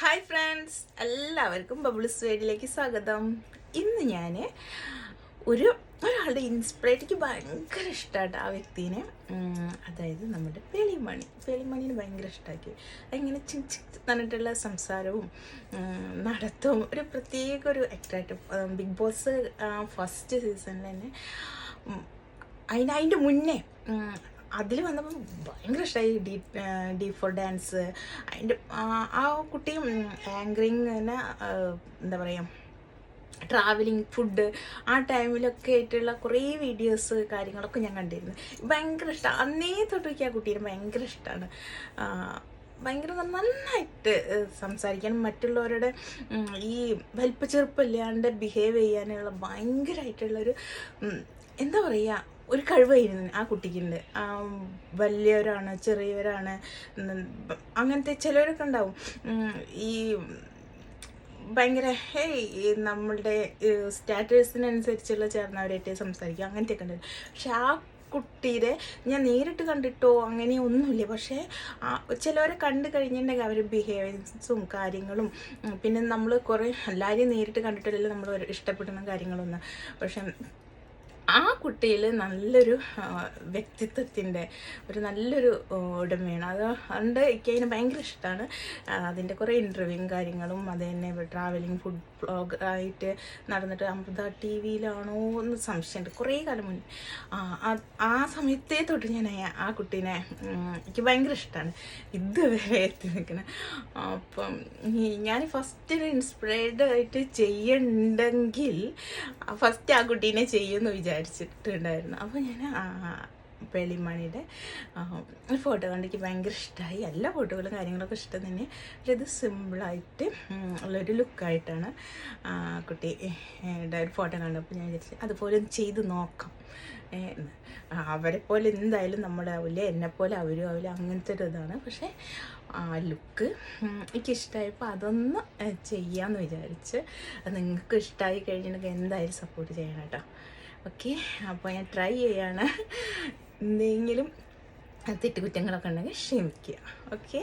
Hi friends, എല്ലാവർക്കും bubbles വേഡിലേക്ക് സ്വാഗതം. ഇന്ന് ഞാൻ ഒരാളുടെ ഇൻസ്പിറേറ്റയ്ക്ക് ഭയങ്കര ഇഷ്ടമായിട്ട് ആ വ്യക്തിനെ, അതായത് നമ്മുടെ പേളിമണിനെ ഭയങ്കര ഇഷ്ടമാക്കി. അതിങ്ങനെ പറഞ്ഞിട്ടുള്ള സംസാരവും നടത്തവും ഒരു പ്രത്യേക ഒരു ആക്ടറായിട്ട് ബിഗ് ബോസ് ഫസ്റ്റ് സീസണിൽ തന്നെ അതിൻ്റെ മുന്നേ അതിൽ വന്നപ്പോൾ ഭയങ്കര ഇഷ്ടമായി. ഡി4 ഡാൻസ്, അതിൻ്റെ ആ കുട്ടിയും ആങ്കറിങ് തന്നെ, എന്താ പറയുക, ട്രാവലിംഗ്, ഫുഡ്, ആ ടൈമിലൊക്കെ ആയിട്ടുള്ള കുറേ വീഡിയോസ് കാര്യങ്ങളൊക്കെ ഞാൻ കണ്ടിരുന്നു. ഭയങ്കര ഇഷ്ടമാണ്. അന്നേ തൊട്ടേക്ക് ആ കുട്ടീനെ ഭയങ്കര ഇഷ്ടമാണ്. ഭയങ്കര നന്നായിട്ട് സംസാരിക്കാനും മറ്റുള്ളവരുടെ ഈ വലിപ്പച്ചെറുപ്പമില്ലാണ്ട് ബിഹേവ് ചെയ്യാനുള്ള ഭയങ്കരമായിട്ടുള്ളൊരു, എന്താ പറയുക, ഒരു കഴിവായിരുന്നു ആ കുട്ടിക്കുണ്ട്. വലിയവരാണ്, ചെറിയവരാണ്, അങ്ങനത്തെ ചിലവരൊക്കെ ഉണ്ടാവും ഈ ഭയങ്കര നമ്മളുടെ സ്റ്റാറ്റസിനനുസരിച്ചുള്ള ചേർന്നവരായിട്ട് സംസാരിക്കുക, അങ്ങനത്തെയൊക്കെ ഉണ്ട്. പക്ഷെ ആ കുട്ടീരെ ഞാൻ നേരിട്ട് കണ്ടിട്ടോ അങ്ങനെയൊന്നുമില്ല. പക്ഷേ ചിലവരെ കണ്ടു കഴിഞ്ഞിട്ടുണ്ടെങ്കിൽ അവർ ബിഹേവിയർസും കാര്യങ്ങളും, പിന്നെ നമ്മൾ കുറേ എല്ലാവരെയും നേരിട്ട് കണ്ടിട്ടില്ലല്ലോ നമ്മൾ ഇഷ്ടപ്പെടുന്ന കാര്യങ്ങളൊന്നും. പക്ഷെ ആ കുട്ടിയിൽ നല്ലൊരു വ്യക്തിത്വത്തിൻ്റെ നല്ലൊരു ഉടമയാണ്. അതുകൊണ്ട് എനിക്ക് അതിനെ ഭയങ്കര ഇഷ്ടമാണ്. അതിൻ്റെ കുറേ ഇൻ്റർവ്യൂവും കാര്യങ്ങളും, അത് തന്നെ ട്രാവലിംഗ്, ഫുഡ് വ്ളോഗ് ആയിട്ട് നടന്നിട്ട് അമൃത ടി വിയിലാണോ എന്ന് സംശയമുണ്ട്. കുറേ കാലം മുന്നേ ആ സമയത്തേ തൊട്ട് ഞാൻ ആ കുട്ടീനെ എനിക്ക് ഭയങ്കര ഇഷ്ടമാണ്. ഇതുവരെ എത്തി നിൽക്കണം. അപ്പം ഞാൻ ഫസ്റ്റ് ഇൻസ്പയർഡ് ആയിട്ട് ചെയ്യണ്ടെങ്കിൽ ഫസ്റ്റ് ആ കുട്ടീനെ ചെയ്യുമെന്ന് വിചാരിച്ചിട്ടുണ്ടായിരുന്നു. അപ്പോൾ ഞാൻ പേളിമണിയുടെ ഒരു ഫോട്ടോ കണ്ടെനിക്ക് ഭയങ്കര ഇഷ്ടമായി. എല്ലാ ഫോട്ടോകളും കാര്യങ്ങളൊക്കെ ഇഷ്ടം തന്നെ. പക്ഷെ ഇത് സിമ്പിളായിട്ട് ഉള്ളൊരു ലുക്കായിട്ടാണ് കുട്ടിയുടെ ഒരു ഫോട്ടോ കണ്ടപ്പോൾ ഞാൻ വിചാരിച്ചു അതുപോലെ ചെയ്ത് നോക്കാം. അവരെ പോലെ എന്തായാലും നമ്മളാവില്ല, എന്നെപ്പോലെ അവരും ആവില്ല, അങ്ങനത്തെ ഒരു ഇതാണ്. പക്ഷേ ലുക്ക് എനിക്കിഷ്ടമായപ്പോൾ അതൊന്ന് ചെയ്യാമെന്ന് വിചാരിച്ച്. അത് നിങ്ങൾക്ക് ഇഷ്ടമായി കഴിഞ്ഞിട്ടുണ്ടെങ്കിൽ എന്തായാലും സപ്പോർട്ട് ചെയ്യണം കേട്ടോ. ഓക്കെ, അപ്പോൾ ഞാൻ ട്രൈ ചെയ്യാണ്. എന്തെങ്കിലും തെറ്റുകുറ്റങ്ങളൊക്കെ ഉണ്ടെങ്കിൽ ക്ഷമിക്കുക. ഓക്കെ.